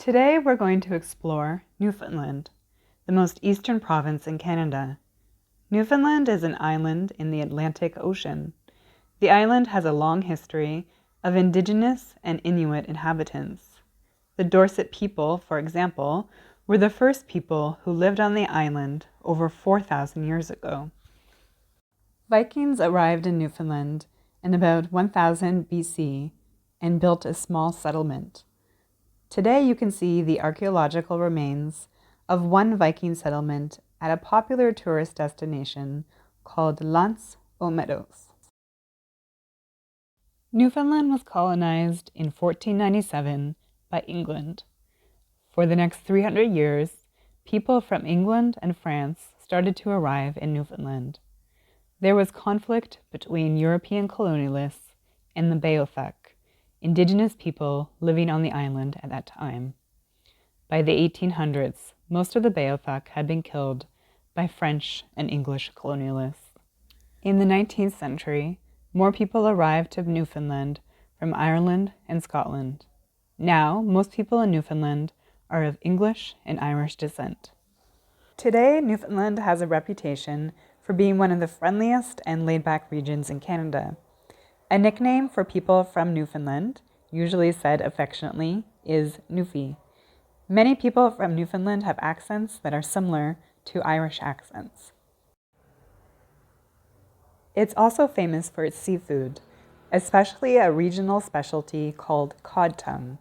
Today we're going to explore Newfoundland, the most eastern province in Canada. Newfoundland is an island in the Atlantic Ocean. The island has a long history of Indigenous and Inuit inhabitants. The Dorset people, for example, were the first people who lived on the island over 4,000 years ago. Vikings arrived in Newfoundland in about 1000 BC and built a small settlement. Today you can see the archaeological remains of one Viking settlement at a popular tourist destination called L'Anse aux Meadows. Newfoundland was colonized in 1497 by England. For the next 300 years, people from England and France started to arrive in Newfoundland. There was conflict between European colonialists and the Beothuk, Indigenous people living on the island at that time. By the 1800s, most of the Beothuk had been killed by French and English colonialists. In the 19th century, more people arrived to Newfoundland from Ireland and Scotland. Now, most people in Newfoundland are of English and Irish descent. Today, Newfoundland has a reputation for being one of the friendliest and laid-back regions in Canada. A nickname for people from Newfoundland, usually said affectionately, is Newfie. Many people from Newfoundland have accents that are similar to Irish accents. It's also famous for its seafood, especially a regional specialty called cod tongue.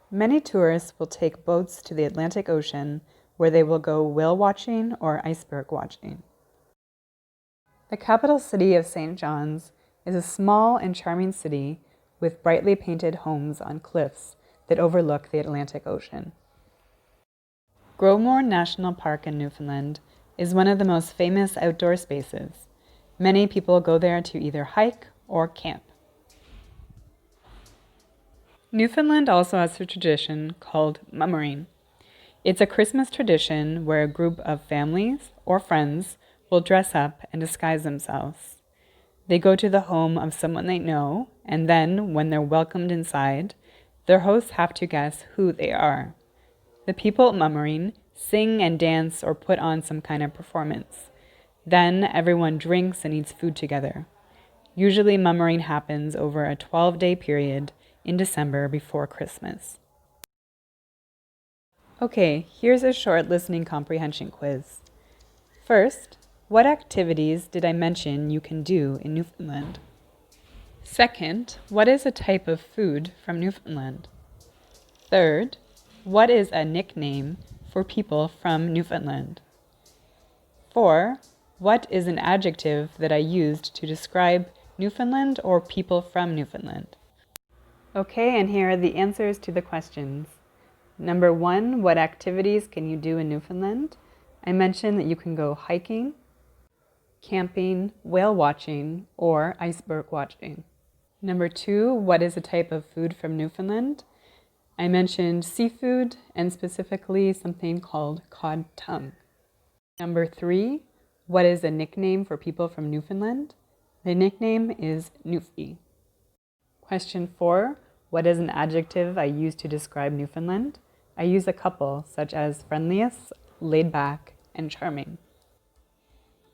Many tourists will take boats to the Atlantic Ocean where they will go whale watching or iceberg watching. The capital city of St. John's is a small and charming city with brightly painted homes on cliffs that overlook the Atlantic Ocean. Gros Morne National Park in Newfoundland is one of the most famous outdoor spaces. Many people go there to either hike or camp. Newfoundland also has a tradition called mummering. It's a Christmas tradition where a group of families or friends will dress up and disguise themselves. They go to the home of someone they know, and then, when they're welcomed inside, their hosts have to guess who they are. The people mummering sing and dance or put on some kind of performance. Then everyone drinks and eats food together. Usually mummering happens over a 12-day period in December before Christmas. Okay, here's a short listening comprehension quiz. First, what activities did I mention you can do in Newfoundland? Second, what is a type of food from Newfoundland? Third, what is a nickname for people from Newfoundland? 4, what is an adjective that I used to describe Newfoundland or people from Newfoundland? Okay, and here are the answers to the questions. Number 1, what activities can you do in Newfoundland? I mentioned that you can go hiking, camping, whale watching, or iceberg watching. Number 2, what is a type of food from Newfoundland? I mentioned seafood and specifically something called cod tongue. Number 3, what is a nickname for people from Newfoundland? The nickname is Newfie. Question 4, what is an adjective I use to describe Newfoundland? I use a couple, such as friendliest, laid back, and charming.